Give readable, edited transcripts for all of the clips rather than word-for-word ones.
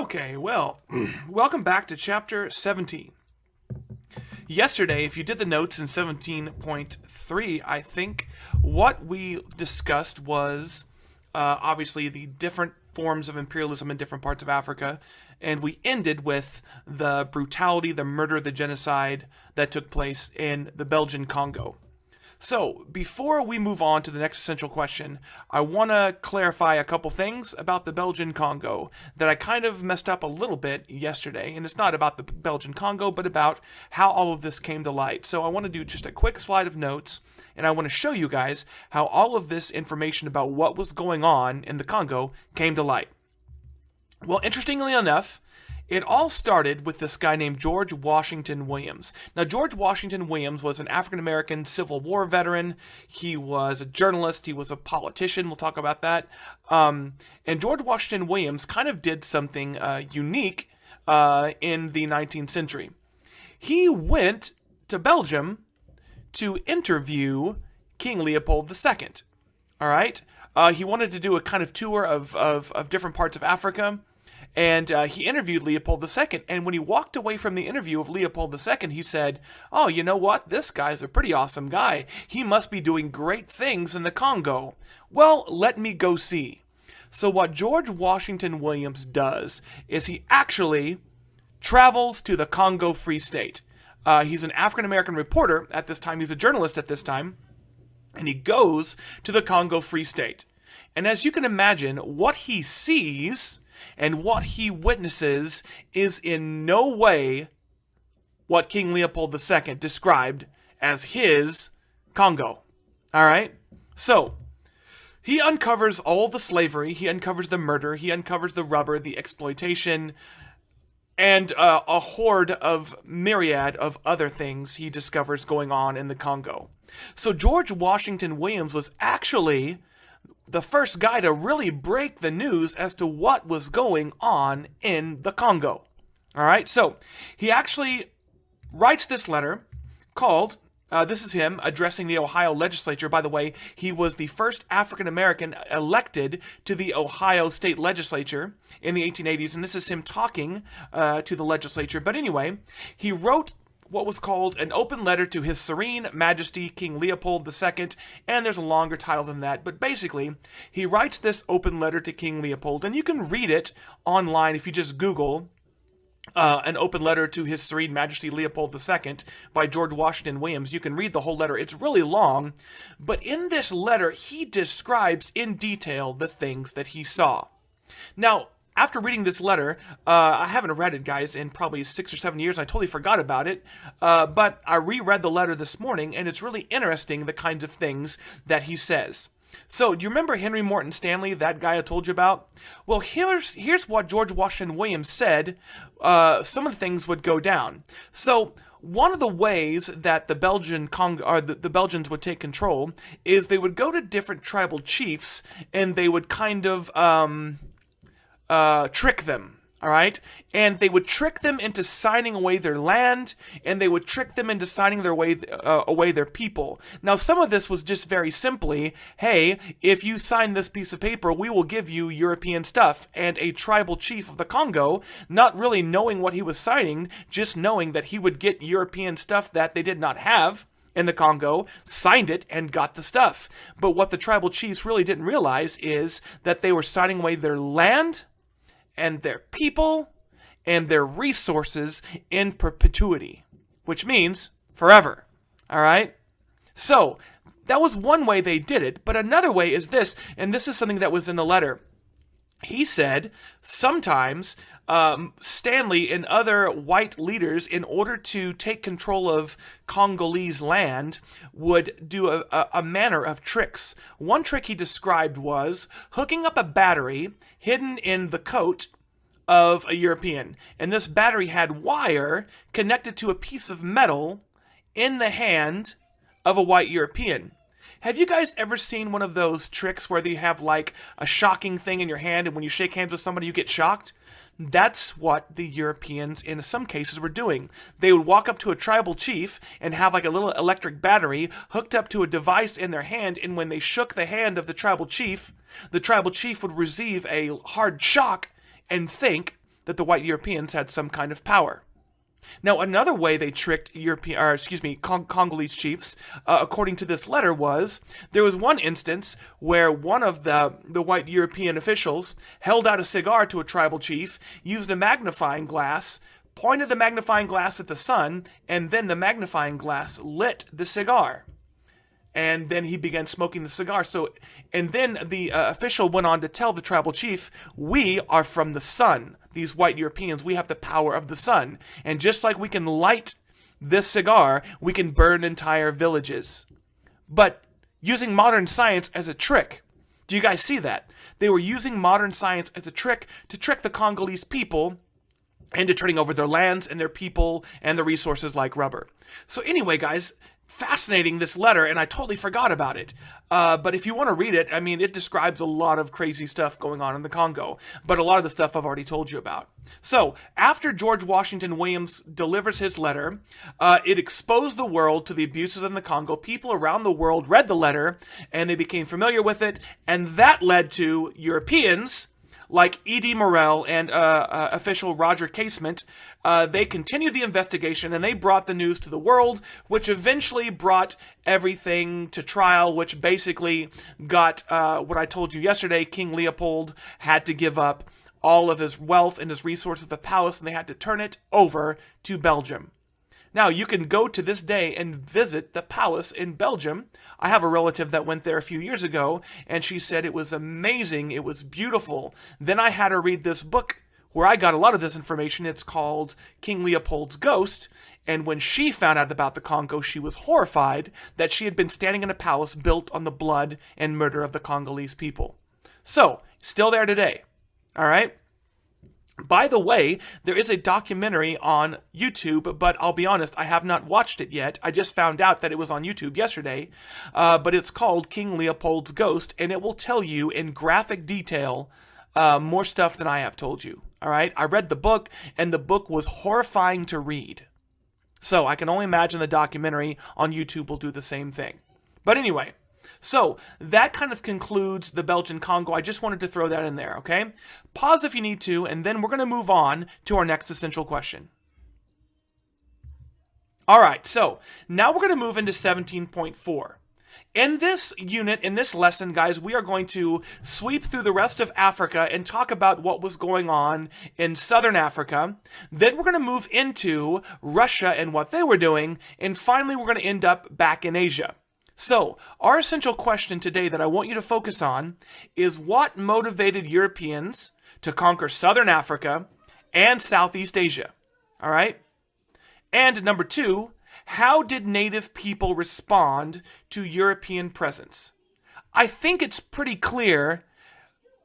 Okay, well, welcome back to Chapter 17. Yesterday, if you did the notes in 17.3, I think what we discussed was obviously the different forms of imperialism in different parts of Africa, and we ended with the brutality, the murder, the genocide that took place in the Belgian Congo. So, before we move on to the next essential question, I want to clarify a couple things about the Belgian Congo that I kind of messed up a little bit yesterday, and it's not about the Belgian Congo, but about how all of this came to light. So I want to do just a quick slide of notes, and I want to show you guys how all of this information about what was going on in the Congo came to light. Well, interestingly enough, it all started with this guy named George Washington Williams. Now, George Washington Williams was an African-American Civil War veteran. He was a journalist. He was a politician. We'll talk about that. And George Washington Williams kind of did something unique in the 19th century. He went to Belgium to interview King Leopold II. All right? He wanted to do a kind of tour of different parts of Africa. And he interviewed Leopold II, and when he walked away from the interview of Leopold II, he said, "Oh, you know what? This guy's a pretty awesome guy. He must be doing great things in the Congo. Well, let me go see." So what George Washington Williams does is he actually travels to the Congo Free State. He's an African-American reporter at this time. He's a journalist at this time, and he goes to the Congo Free State. And as you can imagine, what he sees and what he witnesses is in no way what King Leopold II described as his Congo. All right? So, he uncovers all the slavery, he uncovers the murder, he uncovers the rubber, the exploitation, and a horde of myriad of other things he discovers going on in the Congo. So George Washington Williams was actually the first guy to really break the news as to what was going on in the Congo. All right, so he actually writes this letter called, this is him addressing the Ohio legislature. By the way, he was the first African-American elected to the Ohio state legislature in the 1880s, and this is him talking to the legislature. But anyway, he wrote what was called an open letter to His Serene Majesty King Leopold II, and there's a longer title than that, but basically, he writes this open letter to King Leopold, and you can read it online if you just Google an open letter to His Serene Majesty Leopold II by George Washington Williams. You can read the whole letter. It's really long, but in this letter, he describes in detail the things that he saw. Now, after reading this letter, I haven't read it, guys, in probably 6 or 7 years. I totally forgot about it, but I reread the letter this morning, and it's really interesting, the kinds of things that he says. So, do you remember Henry Morton Stanley, that guy I told you about? Well, here's what George Washington Williams said some of the things would go down. So, one of the ways that the Belgians would take control is they would go to different tribal chiefs, and they would kind of trick them, all right? And they would trick them into signing away their land, and they would trick them into signing away their people. Now, some of this was just very simply, hey, if you sign this piece of paper, we will give you European stuff. And a tribal chief of the Congo, not really knowing what he was signing, just knowing that he would get European stuff that they did not have in the Congo, signed it and got the stuff. But what the tribal chiefs really didn't realize is that they were signing away their land and their people, and their resources in perpetuity, which means forever, all right? So, that was one way they did it, but another way is this, and this is something that was in the letter. He said sometimes Stanley and other white leaders, in order to take control of Congolese land, would do a manner of tricks. One trick he described was hooking up a battery hidden in the coat of a European. And this battery had wire connected to a piece of metal in the hand of a white European. Have you guys ever seen one of those tricks where they have like a shocking thing in your hand, and when you shake hands with somebody you get shocked? That's what the Europeans in some cases were doing. They would walk up to a tribal chief and have like a little electric battery hooked up to a device in their hand, and when they shook the hand of the tribal chief would receive a hard shock and think that the white Europeans had some kind of power. Now, another way they tricked Congolese chiefs, according to this letter, was there was one instance where one of the white European officials held out a cigar to a tribal chief, used a magnifying glass, pointed the magnifying glass at the sun, and then the magnifying glass lit the cigar. And then he began smoking the cigar. And then the official went on to tell the tribal chief, "We are from the sun. These white Europeans, we have the power of the sun. And just like we can light this cigar, we can burn entire villages." But using modern science as a trick. Do you guys see that? They were using modern science as a trick to trick the Congolese people into turning over their lands and their people and the resources like rubber. So anyway, guys, fascinating, this letter, and I totally forgot about it. But if you want to read it, I mean, it describes a lot of crazy stuff going on in the Congo, but a lot of the stuff I've already told you about. So, after George Washington Williams delivers his letter, it exposed the world to the abuses in the Congo. People around the world read the letter, and they became familiar with it, and that led to Europeans like E.D. Morel and official Roger Casement. They continued the investigation, and they brought the news to the world, which eventually brought everything to trial, which basically got what I told you yesterday. King Leopold had to give up all of his wealth and his resources at the palace, and they had to turn it over to Belgium. Now, you can go to this day and visit the palace in Belgium. I have a relative that went there a few years ago, and she said it was amazing, it was beautiful. Then I had her read this book where I got a lot of this information. It's called King Leopold's Ghost, and when she found out about the Congo, she was horrified that she had been standing in a palace built on the blood and murder of the Congolese people. So, still there today, all right? By the way, there is a documentary on YouTube, but I'll be honest, I have not watched it yet. I just found out that it was on YouTube yesterday, but it's called King Leopold's Ghost, and it will tell you in graphic detail more stuff than I have told you, all right? I read the book, and the book was horrifying to read. So I can only imagine the documentary on YouTube will do the same thing. But anyway, so that kind of concludes the Belgian Congo. I just wanted to throw that in there, okay? Pause if you need to, and then we're going to move on to our next essential question. All right, so now we're going to move into 17.4. In this unit, in this lesson, guys, we are going to sweep through the rest of Africa and talk about what was going on in southern Africa. Then we're going to move into Russia and what they were doing, and finally we're going to end up back in Asia. So, our essential question today that I want you to focus on is what motivated Europeans to conquer Southern Africa and Southeast Asia? All right? And number 2, how did native people respond to European presence? I think it's pretty clear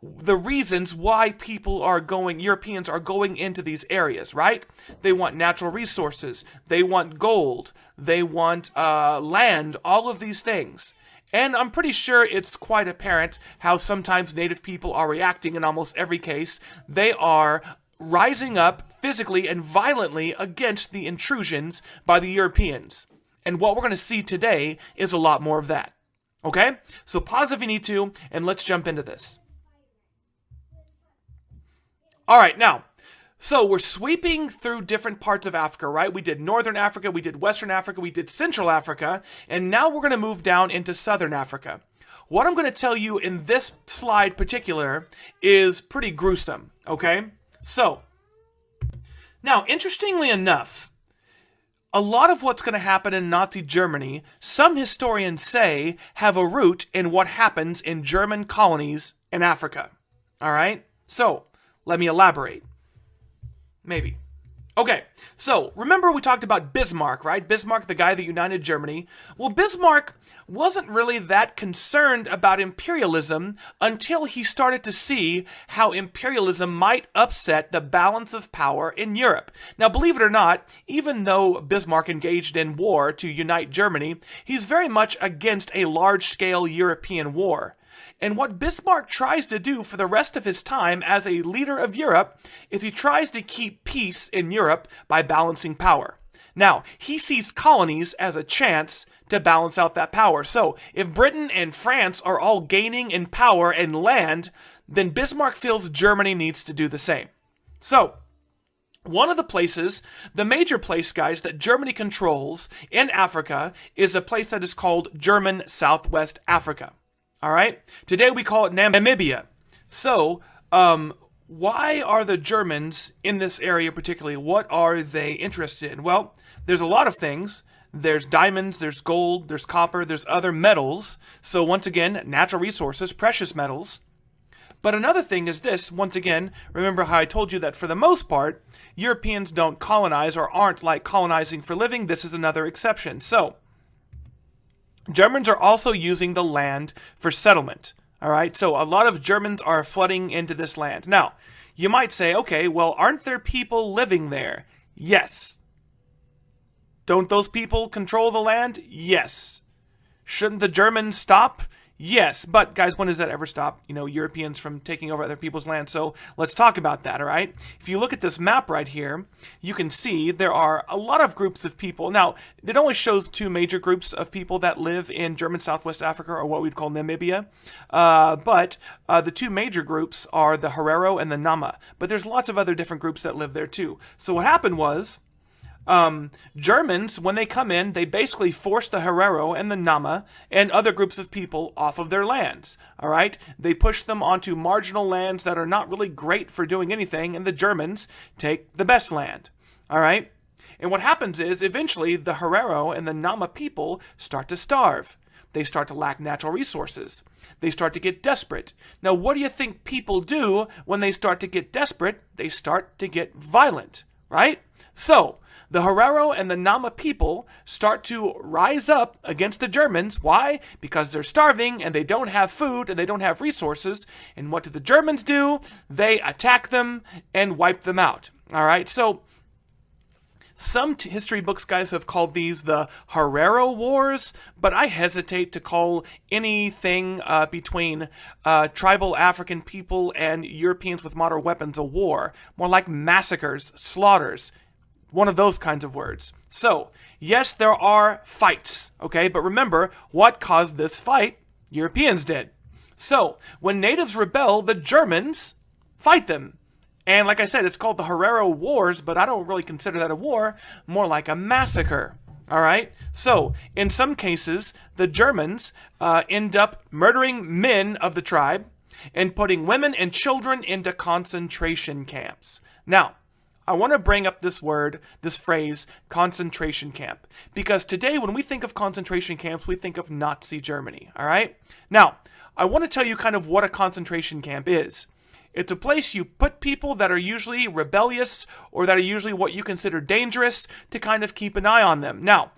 the reasons why Europeans are going into these areas, right? They want natural resources, they want gold, they want land, all of these things. And I'm pretty sure it's quite apparent how sometimes native people are reacting in almost every case. They are rising up physically and violently against the intrusions by the Europeans. And what we're going to see today is a lot more of that. Okay? So pause if you need to, and let's jump into this. All right, now, so we're sweeping through different parts of Africa, right? We did Northern Africa, we did Western Africa, we did Central Africa, and now we're going to move down into Southern Africa. What I'm going to tell you in this slide particular is pretty gruesome, okay? So, now, interestingly enough, a lot of what's going to happen in Nazi Germany, some historians say, have a root in what happens in German colonies in Africa, all right? So, let me elaborate. Maybe. Okay, so remember we talked about Bismarck, right? Bismarck, the guy that united Germany. Well, Bismarck wasn't really that concerned about imperialism until he started to see how imperialism might upset the balance of power in Europe. Now, believe it or not, even though Bismarck engaged in war to unite Germany, he's very much against a large-scale European war. And what Bismarck tries to do for the rest of his time as a leader of Europe is he tries to keep peace in Europe by balancing power. Now, he sees colonies as a chance to balance out that power. So, if Britain and France are all gaining in power and land, then Bismarck feels Germany needs to do the same. So, One of the places, the major place, guys, that Germany controls in Africa is a place that is called German Southwest Africa. All right? Today we call it Namibia. So, why are the Germans in this area particularly? What are they interested in? Well, there's a lot of things. There's diamonds, there's gold, there's copper, there's other metals. So once again, natural resources, precious metals. But another thing is this, once again, remember how I told you that for the most part, Europeans don't colonize or aren't like colonizing for living. This is another exception. So, Germans are also using the land for settlement. All right, so a lot of Germans are flooding into this land. Now, you might say, okay, well, aren't there people living there? Yes. Don't those people control the land? Yes. Shouldn't the Germans stop? Yes, but guys, when does that ever stop, Europeans from taking over other people's land? So let's talk about that, all right? If you look at this map right here, you can see there are a lot of groups of people. Now, it only shows two major groups of people that live in German Southwest Africa, or what we'd call Namibia. But the two major groups are the Herero and the Nama. But there's lots of other different groups that live there too. So what happened was, Germans, when they come in, they basically force the Herero and the Nama and other groups of people off of their lands, all right? They push them onto marginal lands that are not really great for doing anything, and the Germans take the best land, all right? And what happens is, eventually, the Herero and the Nama people start to starve. They start to lack natural resources. They start to get desperate. Now, what do you think people do when they start to get desperate? They start to get violent, right? So, the Herero and the Nama people start to rise up against the Germans. Why? Because they're starving and they don't have food and they don't have resources. And what do the Germans do? They attack them and wipe them out. All right, so some history books, guys, have called these the Herero Wars, but I hesitate to call anything between tribal African people and Europeans with modern weapons a war. More like massacres, slaughters. One of those kinds of words. So, yes, there are fights, okay? But remember, what caused this fight? Europeans did. So, when natives rebel, the Germans fight them. And like I said, it's called the Herero Wars, but I don't really consider that a war, more like a massacre. All right? So, in some cases, the Germans end up murdering men of the tribe and putting women and children into concentration camps. Now, I want to bring up this word, this phrase, concentration camp. Because today, when we think of concentration camps, we think of Nazi Germany, all right? Now, I want to tell you kind of what a concentration camp is. It's a place you put people that are usually rebellious or that are usually what you consider dangerous to kind of keep an eye on them. Now,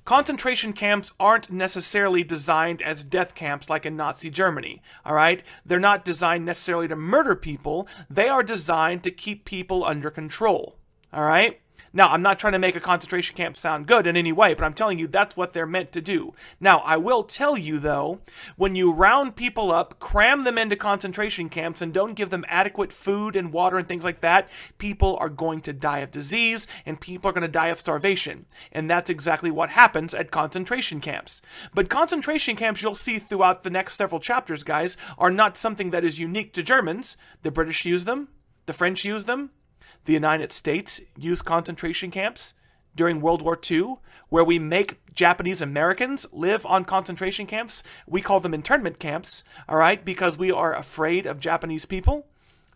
concentration camps aren't necessarily designed as death camps like in Nazi Germany, all right? They're not designed necessarily to murder people. They are designed to keep people under control, all right? Now, I'm not trying to make a concentration camp sound good in any way, but I'm telling you that's what they're meant to do. Now, I will tell you, though, when you round people up, cram them into concentration camps, and don't give them adequate food and water and things like that, people are going to die of disease, and people are going to die of starvation. And that's exactly what happens at concentration camps. But concentration camps, you'll see throughout the next several chapters, guys, are not something that is unique to Germans. The British use them. The French use them. The United States used concentration camps during World War II, where we make Japanese Americans live on concentration camps. We call them internment camps, all right, because we are afraid of Japanese people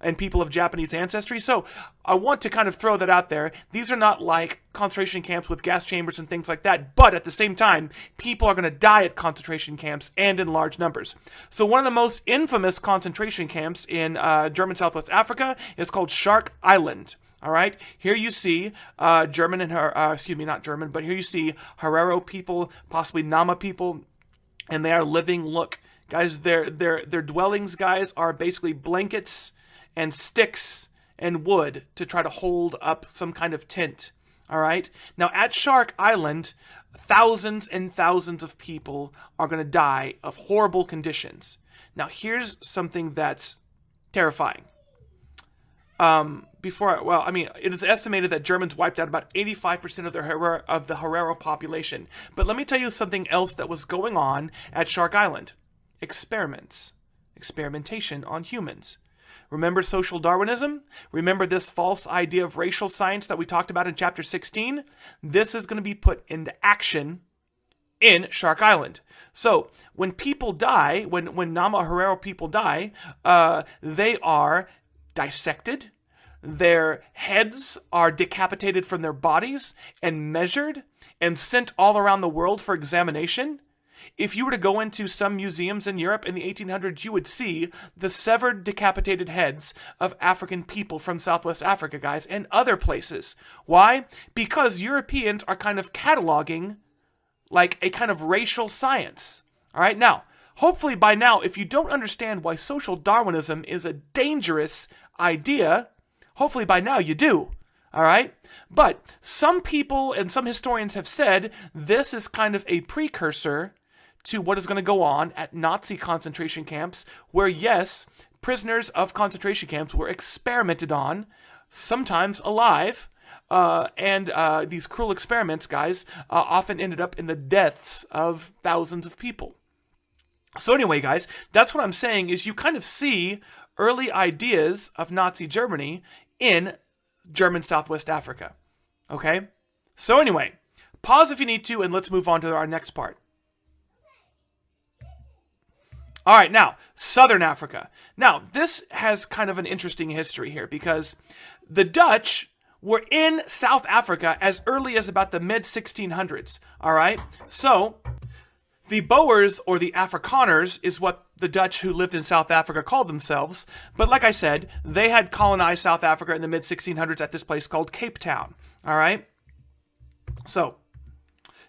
and people of Japanese ancestry. So I want to kind of throw that out there. These are not like concentration camps with gas chambers and things like that, but at the same time, people are going to die at concentration camps and in large numbers. So one of the most infamous concentration camps in German Southwest Africa is called Shark Island. All right, here you see German and not German, but here you see Herero people, possibly Nama people, and they are living. Look, guys, their dwellings, guys, are basically blankets and sticks and wood to try to hold up some kind of tent. All right, now at Shark Island, thousands and thousands of people are going to die of horrible conditions. Now here's something that's terrifying. It is estimated that Germans wiped out about 85% of the Herero population. But let me tell you something else that was going on at Shark Island. Experimentation on humans. Remember social Darwinism? Remember this false idea of racial science that we talked about in chapter 16? This is going to be put into action in Shark Island. So when people die, when Namaharero people die, they are dissected. Their heads are decapitated from their bodies and measured and sent all around the world for examination. If you were to go into some museums in Europe in the 1800s, you would see the severed, decapitated heads of African people from Southwest Africa, guys, and other places. Why? Because Europeans are kind of cataloging like a kind of racial science. All right, now, hopefully by now, if you don't understand why social Darwinism is a dangerous idea, hopefully by now you do. All right? But some people and some historians have said this is kind of a precursor to what is going to go on at Nazi concentration camps, where, yes, prisoners of concentration camps were experimented on, sometimes alive, and these cruel experiments, guys, often ended up in the deaths of thousands of people. So anyway, guys, that's what I'm saying is you kind of see early ideas of Nazi Germany in German Southwest Africa. Okay? So anyway, pause if you need to, and let's move on to our next part. All right, now, Southern Africa. Now, this has kind of an interesting history here because the Dutch were in South Africa as early as about the mid-1600s, all right? So, the Boers, or the Afrikaners, is what the Dutch who lived in South Africa called themselves. But like I said, they had colonized South Africa in the mid-1600s at this place called Cape Town, all right? So,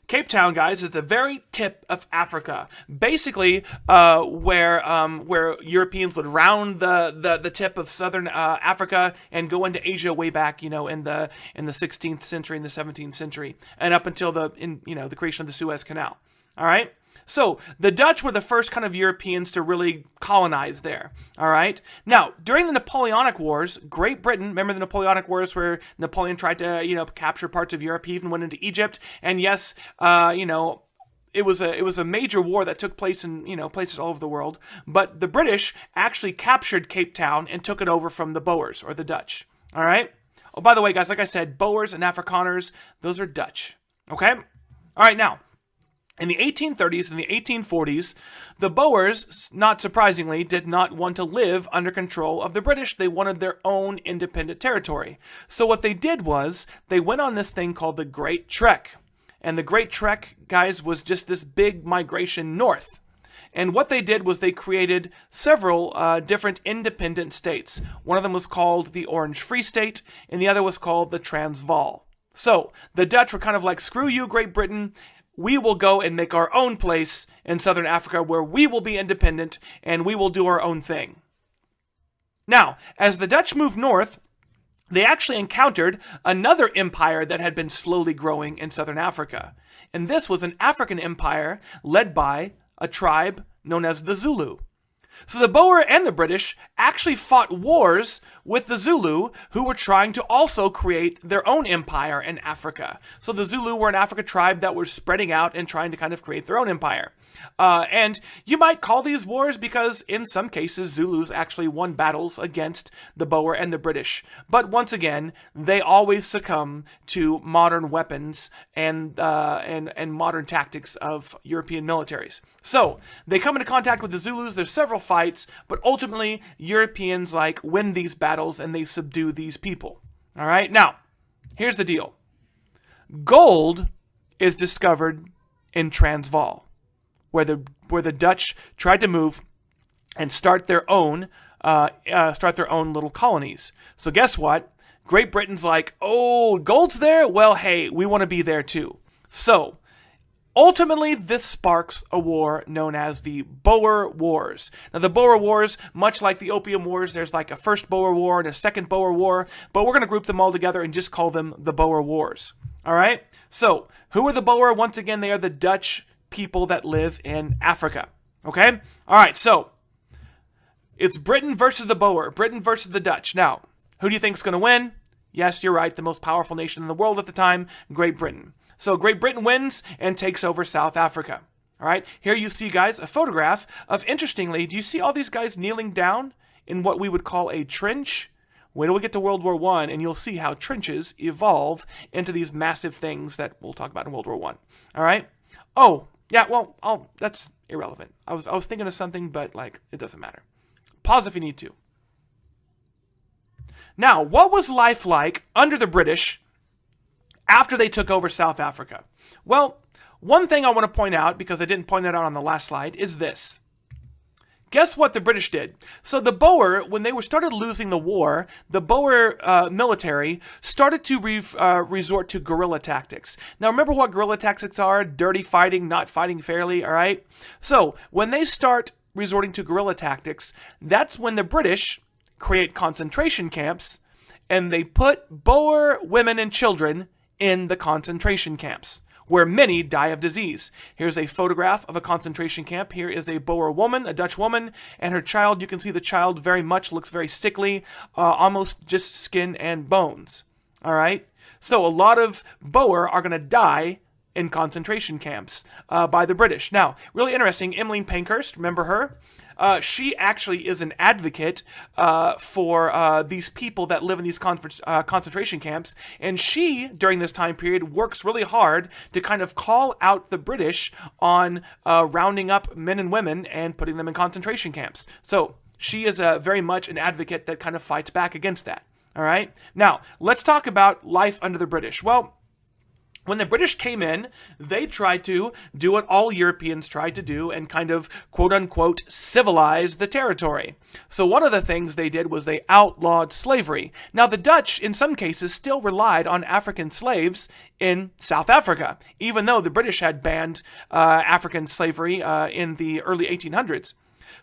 Cape Town, guys, is the very tip of Africa. Basically, where Europeans would round the tip of southern Africa and go into Asia way back, in the 16th century and the 17th century, and up until the creation of the Suez Canal. All right. So the Dutch were the first kind of Europeans to really colonize there. All right. Now, during the Napoleonic Wars, Great Britain, remember the Napoleonic Wars where Napoleon tried to, capture parts of Europe. He even went into Egypt. And yes, it was a major war that took place in, places all over the world. But the British actually captured Cape Town and took it over from the Boers, or the Dutch. All right. Oh, by the way, guys, like I said, Boers and Afrikaners, those are Dutch. Okay. All right. Now, in the 1830s and the 1840s, the Boers, not surprisingly, did not want to live under control of the British. They wanted their own independent territory. So what they did was they went on this thing called the Great Trek. And the Great Trek, guys, was just this big migration north. And what they did was they created several different independent states. One of them was called the Orange Free State, and the other was called the Transvaal. So the Dutch were kind of like, screw you, Great Britain. We will go and make our own place in Southern Africa where we will be independent and we will do our own thing. Now, as the Dutch moved north, they actually encountered another empire that had been slowly growing in Southern Africa. And this was an African empire led by a tribe known as the Zulu. So the Boer and the British actually fought wars with the Zulu, who were trying to also create their own empire in Africa. So the Zulu were an African tribe that were spreading out and trying to kind of create their own empire. And you might call these wars because in some cases Zulus actually won battles against the Boer and the British. But once again, they always succumb to modern weapons and modern tactics of European militaries. So they come into contact with the Zulus. There's several fights, but ultimately Europeans win these battles and they subdue these people. All right. Now, here's the deal. Gold is discovered in Transvaal, where the Dutch tried to move and start their own little colonies. So guess what? Great Britain's like, oh, gold's there? Well, hey, we want to be there too. So ultimately, this sparks a war known as the Boer Wars. Now, the Boer Wars, much like the Opium Wars, there's like a first Boer War and a second Boer War, but we're going to group them all together and just call them the Boer Wars. All right? So, who are the Boer? Once again, they are the Dutch people that live in Africa. Okay? All right, so it's Britain versus the Boer, Britain versus the Dutch. Now, who do you think is going to win? Yes, you're right, the most powerful nation in the world at the time, Great Britain. So Great Britain wins and takes over South Africa. All right, here you see, guys, a photograph of, interestingly, do you see all these guys kneeling down in what we would call a trench. Wait till we get to World War I, and you'll see how trenches evolve into these massive things that we'll talk about in World War I. All right? Oh, yeah, well, that's irrelevant. I was thinking of something, but, like, it doesn't matter. Pause if you need to. Now, what was life like under the British after they took over South Africa? Well, one thing I want to point out, because I didn't point it out on the last slide, is this. Guess what the British did? So the Boer, when they started losing the war, the Boer military started to resort to guerrilla tactics. Now remember what guerrilla tactics are? Dirty fighting, not fighting fairly, all right? So when they start resorting to guerrilla tactics, that's when the British create concentration camps, and they put Boer women and children in the concentration camps, where many die of disease. Here's a photograph of a concentration camp. Here is a Boer woman, a Dutch woman, and her child. You can see the child very much looks very sickly, almost just skin and bones. All right? So a lot of Boer are going to die in concentration camps by the British. Now, really interesting, Emmeline Pankhurst, remember her? She actually is an advocate for these people that live in these concentration camps, and she, during this time period, works really hard to kind of call out the British on rounding up men and women and putting them in concentration camps. So she is very much an advocate that kind of fights back against that. All right? Now, let's talk about life under the British. Well, when the British came in, they tried to do what all Europeans tried to do and kind of, quote-unquote, civilize the territory. So one of the things they did was they outlawed slavery. Now, the Dutch, in some cases, still relied on African slaves in South Africa, even though the British had banned African slavery in the early 1800s.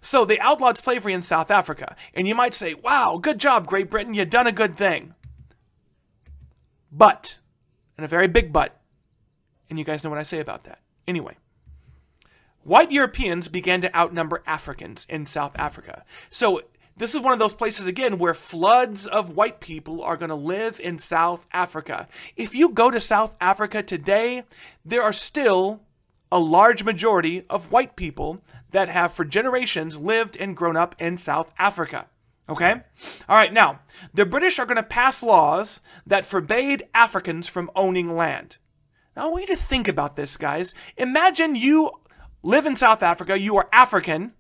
So they outlawed slavery in South Africa. And you might say, wow, good job, Great Britain, you've done a good thing. But, and a very big but, and you guys know what I say about that. Anyway, white Europeans began to outnumber Africans in South Africa. So this is one of those places, again, where floods of white people are going to live in South Africa. If you go to South Africa today, there are still a large majority of white people that have for generations lived and grown up in South Africa. Okay? All right, now, the British are going to pass laws that forbade Africans from owning land. Now, I want you to think about this, guys. Imagine you live in South Africa, you are African.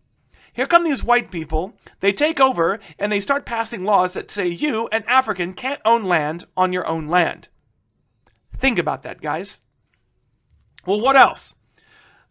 Here come these white people. They take over, and they start passing laws that say you, an African, can't own land on your own land. Think about that, guys. Well, what else?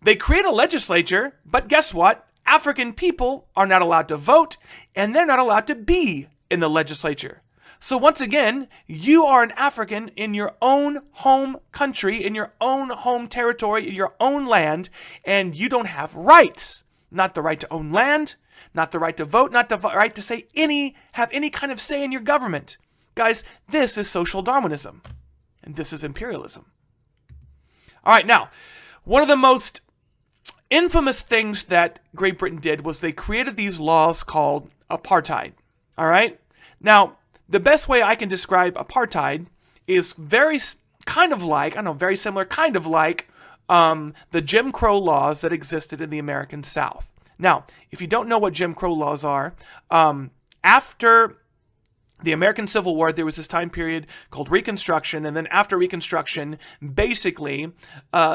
They create a legislature, but guess what? African people are not allowed to vote, and they're not allowed to be in the legislature. So once again, you are an African in your own home country, in your own home territory, in your own land, and you don't have rights. Not the right to own land, not the right to vote, not the right to have any kind of say in your government. Guys, this is social Darwinism, and this is imperialism. All right, now, one of the most infamous things that Great Britain did was they created these laws called apartheid. All right? Now, the best way I can describe apartheid is very similar, kind of like the Jim Crow laws that existed in the American South. Now, if you don't know what Jim Crow laws are, after the American Civil War, there was this time period called Reconstruction, and then after Reconstruction, basically,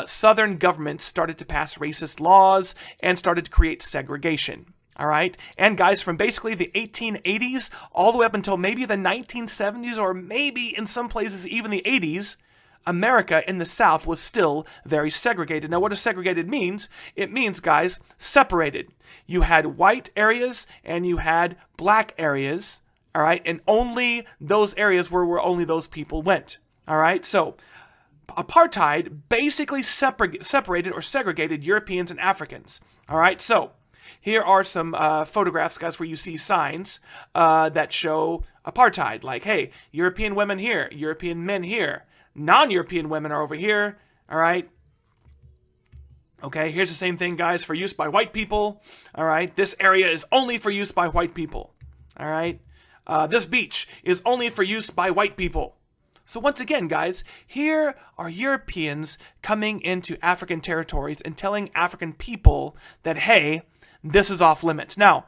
Southern governments started to pass racist laws and started to create segregation. All right? And guys, from basically the 1880s all the way up until maybe the 1970s, or maybe in some places even the 80s, America in the South was still very segregated. Now, what does segregated means? It means, guys, separated. You had white areas and you had black areas. All right, and only those areas where only those people went. All right, so apartheid basically separated or segregated Europeans and Africans. All right, so here are some photographs, guys, where you see signs that show apartheid. Like, hey, European women here, European men here, non-European women are over here. All right. Okay, here's the same thing, guys, for use by white people. All right, this area is only for use by white people. All right. This beach is only for use by white people. So once again, guys, here are Europeans coming into African territories and telling African people that, hey, this is off limits. Now,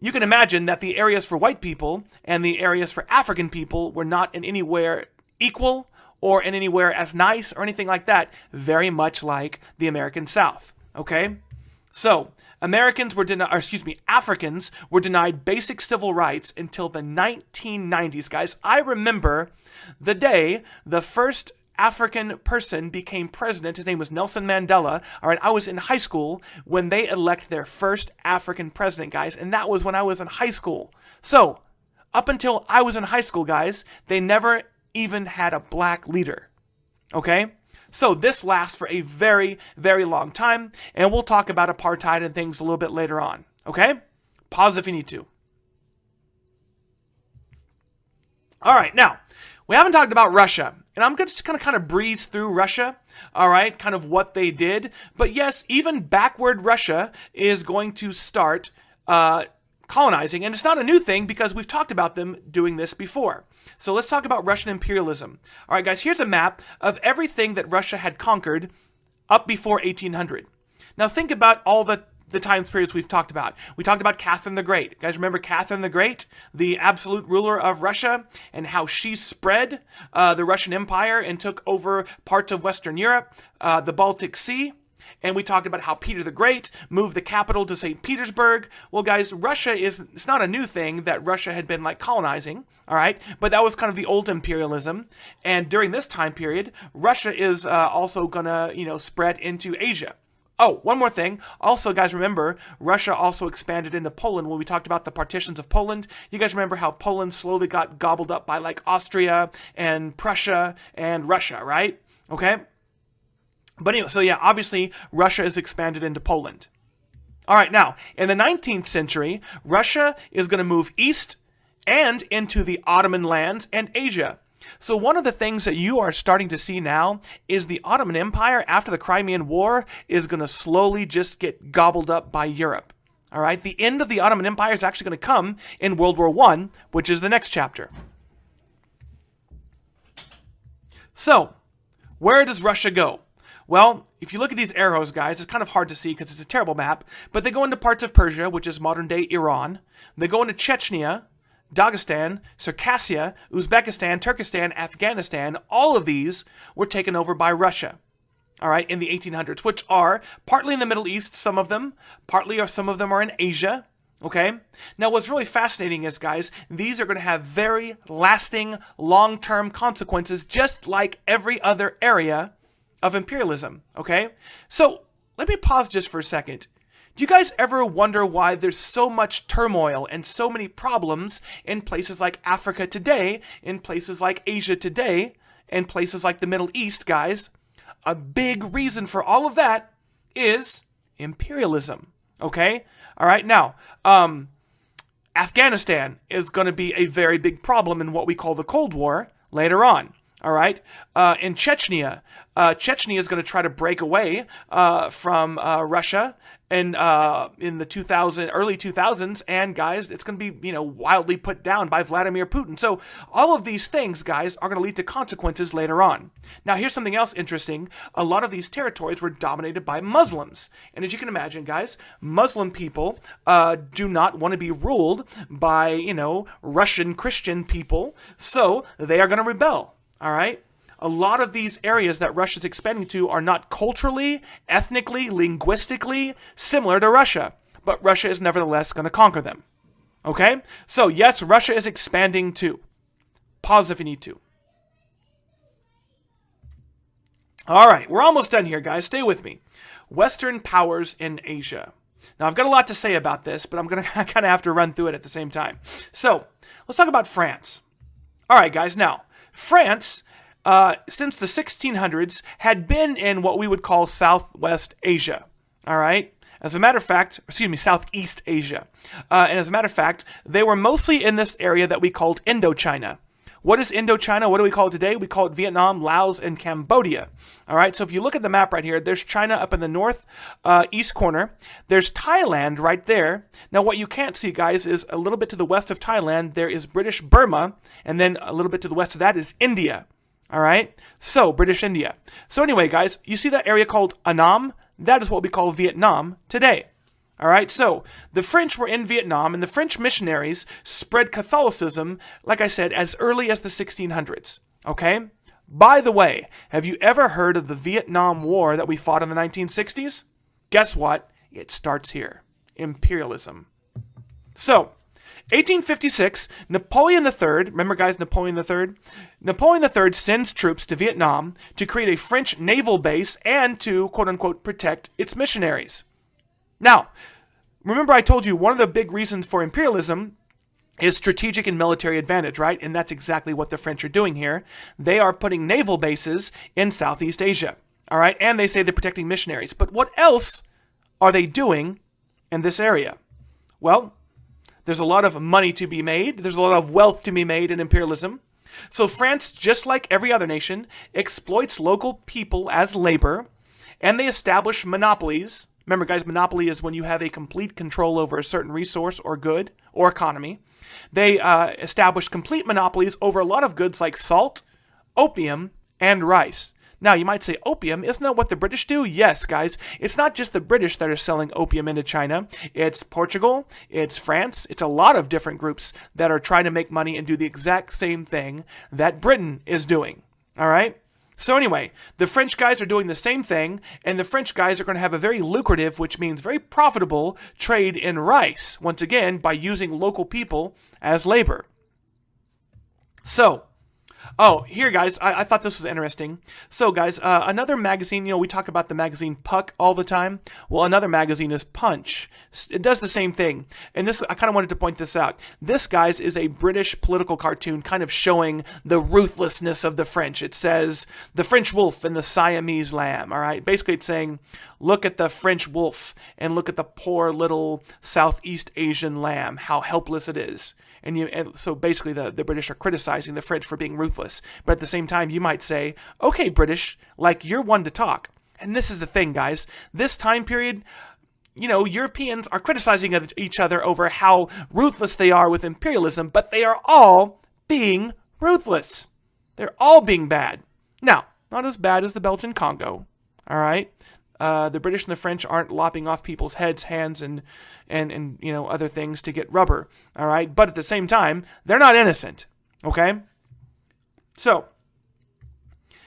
you can imagine that the areas for white people and the areas for African people were not in anywhere equal or in anywhere as nice or anything like that, very much like the American South, okay? So, Africans were denied basic civil rights until the 1990s, guys. I remember the day the first African person became president. His name was Nelson Mandela. All right, I was in high school when they elect their first African president, guys, and that was when I was in high school. So, up until I was in high school, guys, they never even had a black leader, okay? So this lasts for a very, very long time, and we'll talk about apartheid and things a little bit later on, okay? Pause if you need to. All right, now, we haven't talked about Russia, and I'm going to just kind of breeze through Russia, all right, kind of what they did. But yes, even backward Russia is going to start colonizing, and it's not a new thing because we've talked about them doing this before. So let's talk about Russian imperialism. All right, guys, here's a map of everything that Russia had conquered up before 1800. Now think about all the time periods we've talked about. We talked about Catherine the Great. You guys remember Catherine the Great, the absolute ruler of Russia, and how she spread the Russian Empire and took over parts of Western Europe, the Baltic Sea. And we talked about how Peter the Great moved the capital to St. Petersburg. Well, guys, it's not a new thing that Russia had been like colonizing, all right? But that was kind of the old imperialism. And during this time period, Russia is also gonna, spread into Asia. Oh, one more thing. Also, guys, remember, Russia also expanded into Poland when we talked about the partitions of Poland. You guys remember how Poland slowly got gobbled up by like Austria and Prussia and Russia, right? Okay? But anyway, so yeah, obviously, Russia is expanded into Poland. All right, now, in the 19th century, Russia is going to move east and into the Ottoman lands and Asia. So one of the things that you are starting to see now is the Ottoman Empire, after the Crimean War, is going to slowly just get gobbled up by Europe. All right, the end of the Ottoman Empire is actually going to come in World War I, which is the next chapter. So, where does Russia go? Well, if you look at these arrows, guys, it's kind of hard to see because it's a terrible map, but they go into parts of Persia, which is modern-day Iran. They go into Chechnya, Dagestan, Circassia, Uzbekistan, Turkestan, Afghanistan. All of these were taken over by Russia, all right, in the 1800s, which are partly in the Middle East, some of them, some of them are in Asia, okay? Now, what's really fascinating is, guys, these are going to have very lasting, long-term consequences, just like every other area of imperialism, okay? So, let me pause just for a second. Do you guys ever wonder why there's so much turmoil and so many problems in places like Africa today, in places like Asia today, in places like the Middle East, guys? A big reason for all of that is imperialism, okay? All right, now, Afghanistan is going to be a very big problem in what we call the Cold War later on. All right, in Chechnya, Chechnya is going to try to break away from Russia in the early 2000s, and guys, it's going to be wildly put down by Vladimir Putin. So all of these things, guys, are going to lead to consequences later on. Now, here's something else interesting. A lot of these territories were dominated by Muslims, and as you can imagine, guys, Muslim people do not want to be ruled by Russian Christian people, so they are going to rebel. All right? A lot of these areas that Russia's expanding to are not culturally, ethnically, linguistically similar to Russia, but Russia is nevertheless going to conquer them. Okay? So, yes, Russia is expanding too. Pause if you need to. All right, we're almost done here, guys. Stay with me. Western powers in Asia. Now, I've got a lot to say about this, but I'm going to kind of have to run through it at the same time. So, let's talk about France. All right, guys, now, France, since the 1600s, had been in what we would call Southwest Asia, all right? As a matter of fact, Southeast Asia. And as a matter of fact, they were mostly in this area that we called Indochina. What is Indochina? What do we call it today? We call it Vietnam, Laos, and Cambodia. All right, so if you look at the map right here, there's China up in the north east corner. There's Thailand right there. Now, what you can't see, guys, is a little bit to the west of Thailand, there is British Burma, and then a little bit to the west of that is India. All right, so British India. So anyway, guys, you see that area called Annam? That is what we call Vietnam today. All right, so the French were in Vietnam, and the French missionaries spread Catholicism, like I said, as early as the 1600s. Okay? By the way, have you ever heard of the Vietnam War that we fought in the 1960s? Guess what? It starts here. Imperialism. So, 1856, Napoleon III, remember guys, Napoleon III? Napoleon III sends troops to Vietnam to create a French naval base and to, quote-unquote, protect its missionaries. Now, remember I told you one of the big reasons for imperialism is strategic and military advantage, right? And that's exactly what the French are doing here. They are putting naval bases in Southeast Asia, all right? And they say they're protecting missionaries. But what else are they doing in this area? Well, there's a lot of money to be made. There's a lot of wealth to be made in imperialism. So France, just like every other nation, exploits local people as labor, and they establish monopolies. Remember, guys, monopoly is when you have a complete control over a certain resource or good or economy. They establish complete monopolies over a lot of goods like salt, opium, and rice. Now, you might say, opium, isn't that what the British do? Yes, guys. It's not just the British that are selling opium into China. It's Portugal, it's France, it's a lot of different groups that are trying to make money and do the exact same thing that Britain is doing. All right? So anyway, the French guys are doing the same thing, and the French guys are going to have a very lucrative, which means very profitable, trade in rice, once again, by using local people as labor. So, here, guys, I thought this was interesting. So, guys, another magazine, we talk about the magazine Puck all the time. Well, another magazine is Punch. It does the same thing. And this, I kind of wanted to point this out. This, guys, is a British political cartoon kind of showing the ruthlessness of the French. It says, the French wolf and the Siamese lamb, all right? Basically, it's saying, look at the French wolf and look at the poor little Southeast Asian lamb, how helpless it is. And so basically the British are criticizing the French for being ruthless. But at the same time, you might say, okay, British, like, you're one to talk. And this is the thing, guys. This time period, Europeans are criticizing each other over how ruthless they are with imperialism, but they are all being ruthless. They're all being bad. Now, not as bad as the Belgian Congo, all right? The British and the French aren't lopping off people's heads, hands, and other things to get rubber, all right? But at the same time, they're not innocent, okay? So,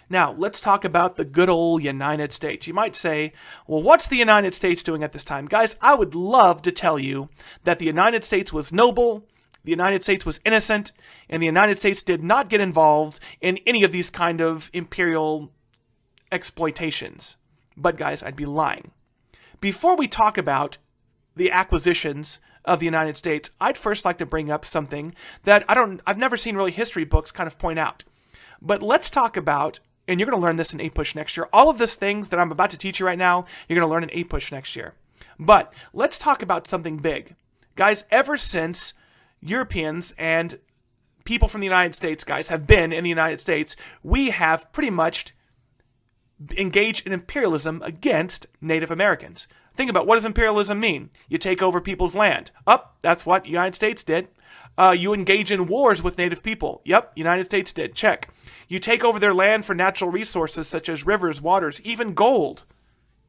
now, let's talk about the good old United States. You might say, well, what's the United States doing at this time? Guys, I would love to tell you that the United States was noble, the United States was innocent, and the United States did not get involved in any of these kind of imperial exploitations. But guys, I'd be lying. Before we talk about the acquisitions of the United States, I'd first like to bring up something that I've never seen really history books kind of point out. But let's talk about, and you're going to learn this in APUSH next year. All of these things that I'm about to teach you right now, you're going to learn in APUSH next year. But let's talk about something big. Guys, ever since Europeans and people from the United States, guys, have been in the United States, we have pretty much engaged in imperialism against Native Americans. Think about, what does imperialism mean? You take over people's land. That's what the United States did. You engage in wars with Native people. Yep, United States did. Check. You take over their land for natural resources such as rivers, waters, even gold.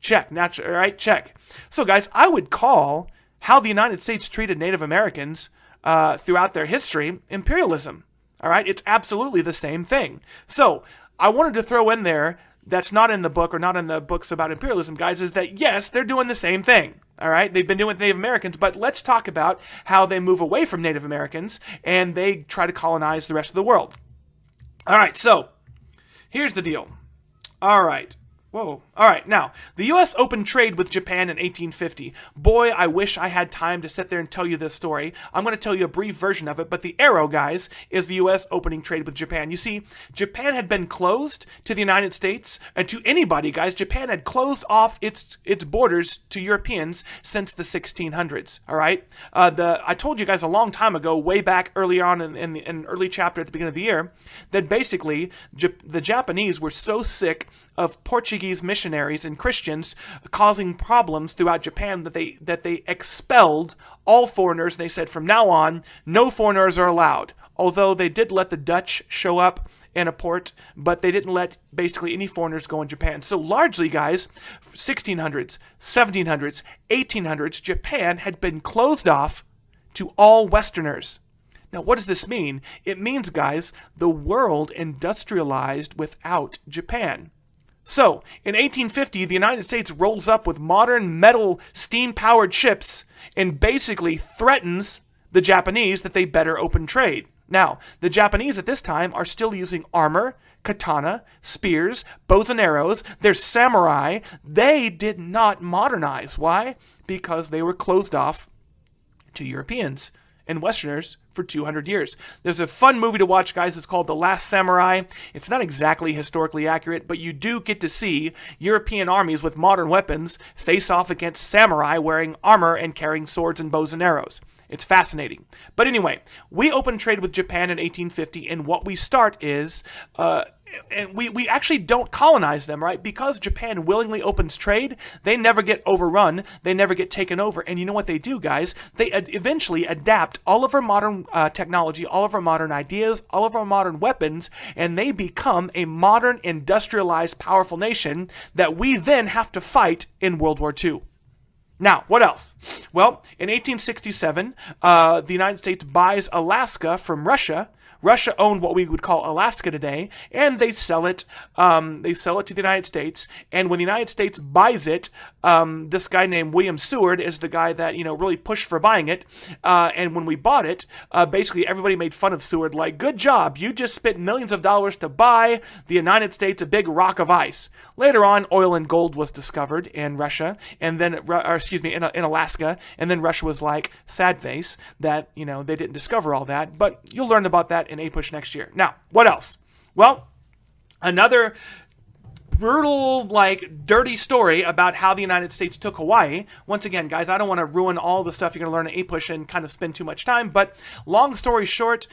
Check. All right, check. So, guys, I would call how the United States treated Native Americans throughout their history imperialism. All right, it's absolutely the same thing. So, I wanted to throw in there, that's not in the book or not in the books about imperialism, guys, is that, yes, they're doing the same thing. All right, they've been doing it with Native Americans, but let's talk about how they move away from Native Americans and they try to colonize the rest of the world. All right, so here's the deal. All right. Whoa. All right, now, the U.S. opened trade with Japan in 1850. Boy, I wish I had time to sit there and tell you this story. I'm going to tell you a brief version of it, but the arrow, guys, is the U.S. opening trade with Japan. You see, Japan had been closed to the United States and to anybody, guys. Japan had closed off its borders to Europeans since the 1600s, all right? I told you guys a long time ago, way back early on in an early chapter at the beginning of the year, that basically the Japanese were so sick of Portuguese missionaries and Christians causing problems throughout Japan that they expelled all foreigners, and they said from now on, no foreigners are allowed. Although they did let the Dutch show up in a port, but they didn't let basically any foreigners go in Japan. So largely, guys, 1600s, 1700s, 1800s, Japan had been closed off to all Westerners. Now, what does this mean? It means, guys, the world industrialized without Japan. So, in 1850, the United States rolls up with modern metal steam-powered ships and basically threatens the Japanese that they better open trade. Now, the Japanese at this time are still using armor, katana, spears, bows and arrows. They're samurai. They did not modernize. Why? Because they were closed off to Europeans and Westerners for 200 years. There's a fun movie to watch, guys. It's called The Last Samurai. It's not exactly historically accurate, but you do get to see European armies with modern weapons face off against samurai wearing armor and carrying swords and bows and arrows. It's fascinating. But anyway, we open trade with Japan in 1850, and what we start is, and we actually don't colonize them, right? Because Japan willingly opens trade, they never get overrun, they never get taken over. And you know what they do, guys? They eventually adapt all of our modern technology, all of our modern ideas, all of our modern weapons, and they become a modern, industrialized, powerful nation that we then have to fight in World War II. Now, what else? Well, in 1867, the United States buys Alaska from Russia. Russia owned what we would call Alaska today, and they sell it. They sell it to the United States. And when the United States buys it, this guy named William Seward is the guy that really pushed for buying it. And when we bought it, basically everybody made fun of Seward, like, "Good job, you just spent millions of dollars to buy the United States a big rock of ice." Later on, oil and gold was discovered in Russia, and then, in Alaska, and then Russia was like, sad face that they didn't discover all that. But you'll learn about that in A-Push next year. Now, what else? Well, another brutal, dirty story about how the United States took Hawaii. Once again, guys, I don't want to ruin all the stuff you're going to learn at A-Push and kind of spend too much time, but long story short,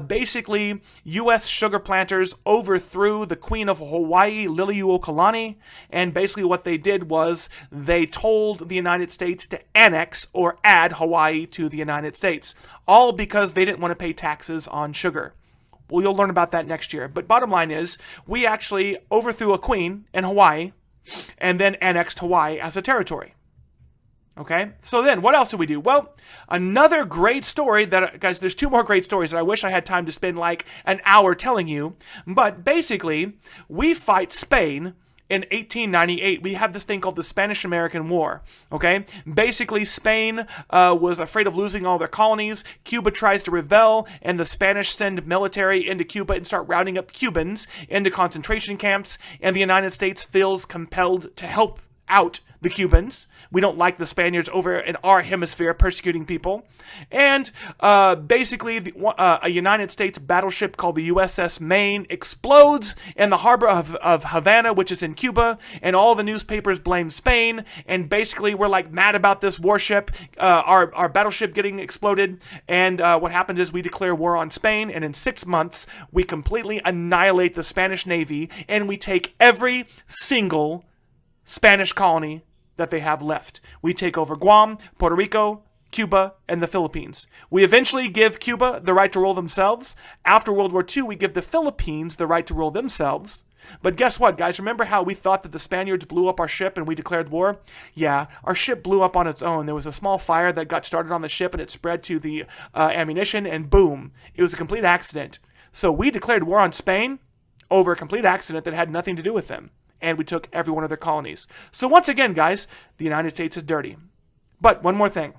basically, U.S. sugar planters overthrew the Queen of Hawaii, Liliuokalani, and basically what they did was they told the United States to annex or add Hawaii to the United States, all because they didn't want to pay taxes on sugar. Well, you'll learn about that next year. But bottom line is, we actually overthrew a queen in Hawaii and then annexed Hawaii as a territory. Okay? So then, what else did we do? Well, another great story that, guys, there's two more great stories that I wish I had time to spend an hour telling you. But basically, we fight Spain. In 1898, we have this thing called the Spanish-American War, okay? Basically, Spain was afraid of losing all their colonies. Cuba tries to rebel, and the Spanish send military into Cuba and start rounding up Cubans into concentration camps, and the United States feels compelled to help out the Cubans. We don't like the Spaniards over in our hemisphere persecuting people. And basically, a United States battleship called the USS Maine explodes in the harbor of Havana, which is in Cuba, and all the newspapers blame Spain. And basically, we're mad about this warship, our battleship getting exploded. And what happens is we declare war on Spain, and in 6 months, we completely annihilate the Spanish Navy, and we take every single Spanish colony that they have left. We take over Guam, Puerto Rico, Cuba, and the Philippines. We eventually give Cuba the right to rule themselves. After World War II, we give the Philippines the right to rule themselves. But guess what, guys? Remember how we thought that the Spaniards blew up our ship and we declared war? Yeah, our ship blew up on its own. There was a small fire that got started on the ship and it spread to the ammunition, and boom, it was a complete accident. So we declared war on Spain over a complete accident that had nothing to do with them. And we took every one of their colonies. So once again, guys, the United States is dirty. But one more thing.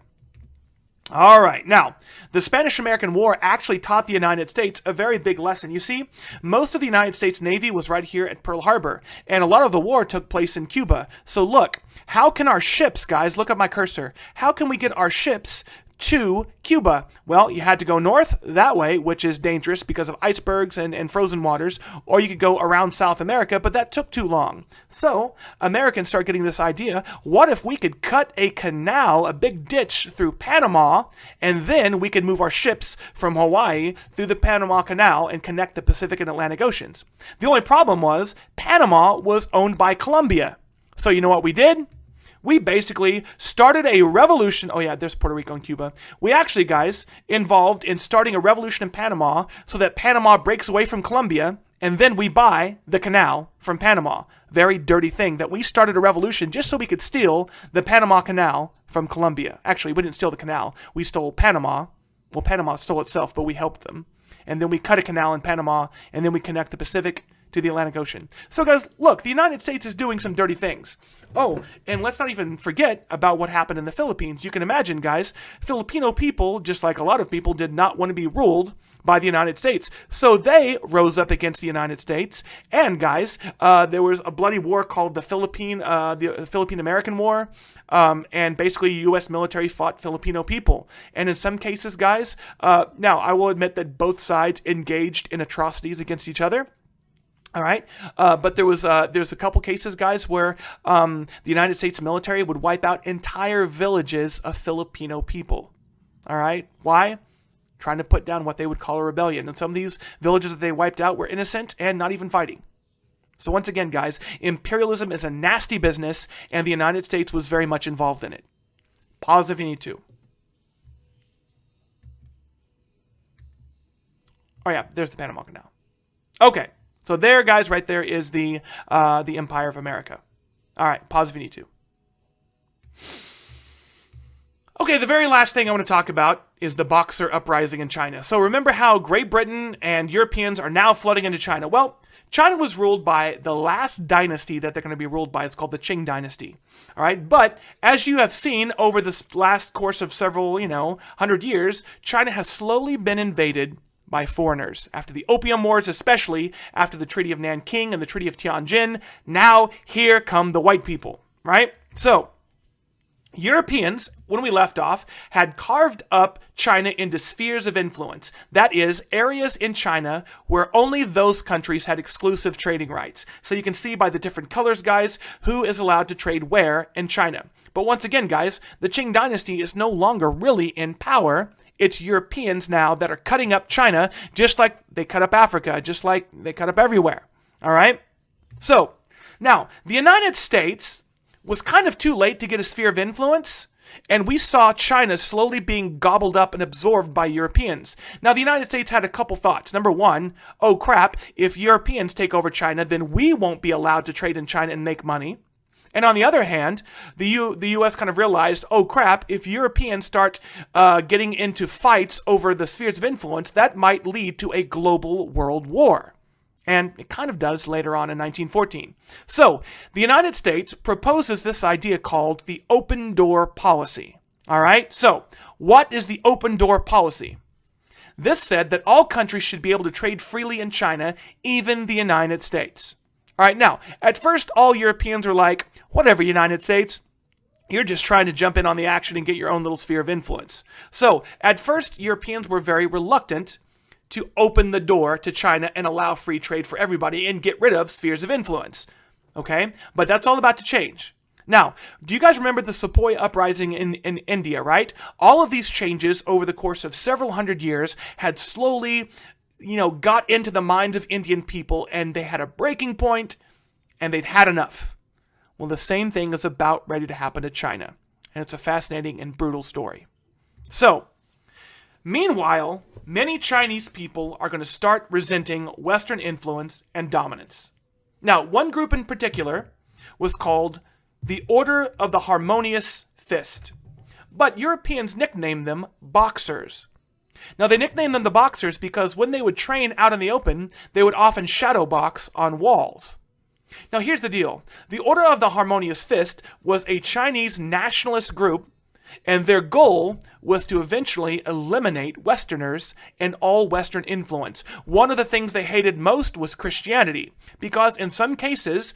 All right, now, the Spanish-American War actually taught the United States a very big lesson. You see, most of the United States Navy was right here at Pearl Harbor, and a lot of the war took place in Cuba. So look, how can our ships, guys, look at my cursor, how can we get our ships to Cuba? Well, you had to go north that way, which is dangerous because of icebergs and frozen waters, or you could go around South America, but that took too long. So Americans start getting this idea, what if we could cut a canal, a big ditch through Panama, and then we could move our ships from Hawaii through the Panama Canal and connect the Pacific and Atlantic Oceans. The only problem was Panama was owned by Colombia. So you know what we did? We basically started a revolution. Oh yeah, there's Puerto Rico and Cuba. We actually, guys, involved in starting a revolution in Panama so that Panama breaks away from Colombia And then we buy the canal from Panama. Very dirty thing that we started a revolution just so we could steal the Panama Canal from Colombia. Actually, we didn't steal the canal. We stole Panama. Well, Panama stole itself, but we helped them. And then we cut a canal in Panama, and then we connect the Pacific to the Atlantic Ocean. So guys, look, the United States is doing some dirty things. Oh, and let's not even forget about what happened in the Philippines. You can imagine, guys, Filipino people, just like a lot of people, did not want to be ruled by the United States. So they rose up against the United States. And guys, there was a bloody war called the Philippine-American War. And basically, U.S. military fought Filipino people. And in some cases, guys, now I will admit that both sides engaged in atrocities against each other. All right, but there's a couple cases, guys, where the United States military would wipe out entire villages of Filipino people. All right, why? Trying to put down what they would call a rebellion. And some of these villages that they wiped out were innocent and not even fighting. So once again, guys, imperialism is a nasty business, and the United States was very much involved in it. Pause if you need to. Oh yeah, there's the Panama Canal. Okay. So there, guys, right there is the Empire of America. All right, pause if you need to. Okay, the very last thing I want to talk about is the Boxer Uprising in China. So remember how Great Britain and Europeans are now flooding into China? Well, China was ruled by the last dynasty that they're going to be ruled by. It's called the Qing dynasty. All right, but as you have seen over this last course of several, 100 years, China has slowly been invaded by foreigners. After the Opium Wars, especially after the Treaty of Nanking and the Treaty of Tianjin, now here come the white people, right? So, Europeans, when we left off, had carved up China into spheres of influence. That is, areas in China where only those countries had exclusive trading rights. So you can see by the different colors, guys, who is allowed to trade where in China. But once again, guys, the Qing dynasty is no longer really in power. It's Europeans now that are cutting up China, just like they cut up Africa, just like they cut up everywhere. All right? So, now, the United States was kind of too late to get a sphere of influence, and we saw China slowly being gobbled up and absorbed by Europeans. Now, the United States had a couple thoughts. Number one, oh crap, if Europeans take over China, then we won't be allowed to trade in China and make money. And on the other hand, the U.S. kind of realized, oh crap, if Europeans start getting into fights over the spheres of influence, that might lead to a global world war. And it kind of does later on in 1914. So, the United States proposes this idea called the open door policy. All right? So, what is the open door policy? This said that all countries should be able to trade freely in China, even the United States. All right, now, at first, all Europeans were like, whatever, United States, you're just trying to jump in on the action and get your own little sphere of influence. So, at first, Europeans were very reluctant to open the door to China and allow free trade for everybody and get rid of spheres of influence. Okay? But that's all about to change. Now, do you guys remember the Sepoy Uprising in India, right? All of these changes over the course of several hundred years had slowly got into the minds of Indian people, and they had a breaking point, and they'd had enough. Well, the same thing is about ready to happen to China, and it's a fascinating and brutal story. So, meanwhile, many Chinese people are going to start resenting Western influence and dominance. Now, one group in particular was called the Order of the Harmonious Fist, but Europeans nicknamed them Boxers. Now, they nicknamed them the Boxers because when they would train out in the open, they would often shadow box on walls. Now, here's the deal. The Order of the Harmonious Fist was a Chinese nationalist group, and their goal was to eventually eliminate Westerners and all Western influence. One of the things they hated most was Christianity, because in some cases,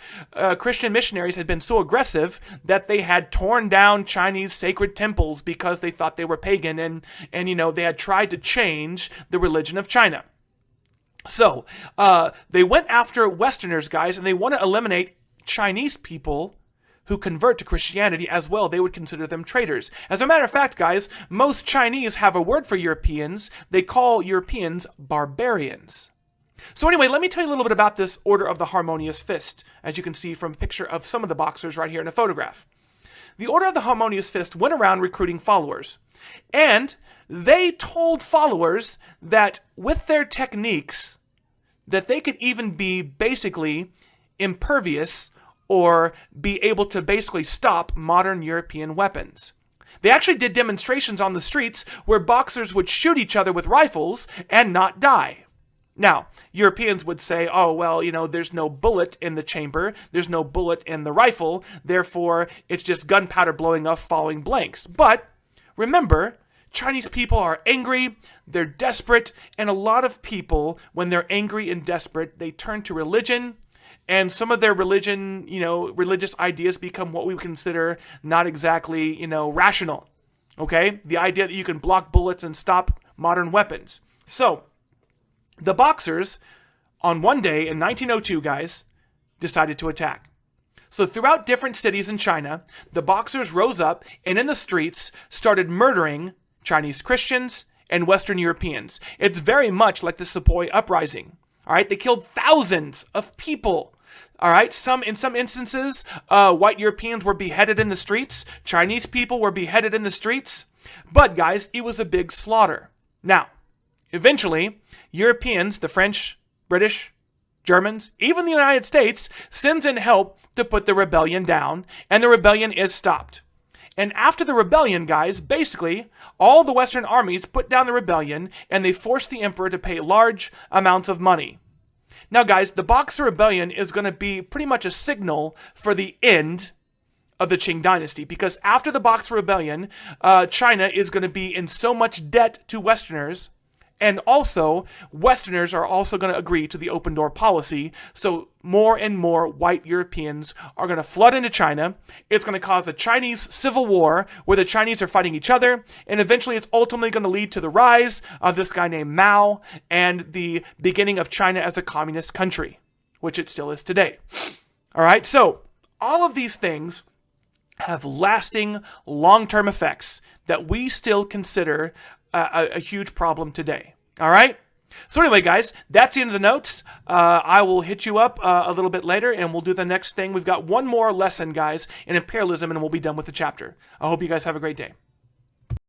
Christian missionaries had been so aggressive that they had torn down Chinese sacred temples because they thought they were pagan, and they had tried to change the religion of China. So, they went after Westerners, guys, and they want to eliminate Chinese people who convert to Christianity as well. They would consider them traitors. As a matter of fact, guys, most Chinese have a word for Europeans. They call Europeans barbarians. So anyway, let me tell you a little bit about this Order of the Harmonious Fist, as you can see from a picture of some of the Boxers right here in a photograph. The Order of the Harmonious Fist went around recruiting followers, and they told followers that with their techniques, that they could even be basically impervious or be able to basically stop modern European weapons. They actually did demonstrations on the streets where boxers would shoot each other with rifles and not die. Now, Europeans would say, oh, well, there's no bullet in the chamber, there's no bullet in the rifle, therefore it's just gunpowder blowing off following blanks. But remember, Chinese people are angry, they're desperate, and a lot of people, when they're angry and desperate, they turn to religion, and some of their religious ideas become what we would consider not exactly, rational. Okay? The idea that you can block bullets and stop modern weapons. So, the Boxers, on one day in 1902, guys, decided to attack. So throughout different cities in China, the Boxers rose up and in the streets started murdering Chinese Christians and Western Europeans. It's very much like the Sepoy Uprising. All right, they killed thousands of people. All right, in some instances, white Europeans were beheaded in the streets. Chinese people were beheaded in the streets. But guys, it was a big slaughter. Now, eventually, Europeans, the French, British, Germans, even the United States, sends in help to put the rebellion down, and the rebellion is stopped. And after the rebellion, guys, basically, all the Western armies put down the rebellion, and they forced the emperor to pay large amounts of money. Now, guys, the Boxer Rebellion is going to be pretty much a signal for the end of the Qing dynasty, because after the Boxer Rebellion, China is going to be in so much debt to Westerners. And also, Westerners are also going to agree to the open door policy, so more and more white Europeans are going to flood into China. It's going to cause a Chinese civil war where the Chinese are fighting each other, and eventually it's ultimately going to lead to the rise of this guy named Mao and the beginning of China as a communist country, which it still is today. All right, so all of these things have lasting long-term effects that we still consider a huge problem today. All right? So anyway, guys, that's the end of the notes. I will hit you up a little bit later, and we'll do the next thing. We've got one more lesson, guys, in imperialism, and we'll be done with the chapter. I hope you guys have a great day.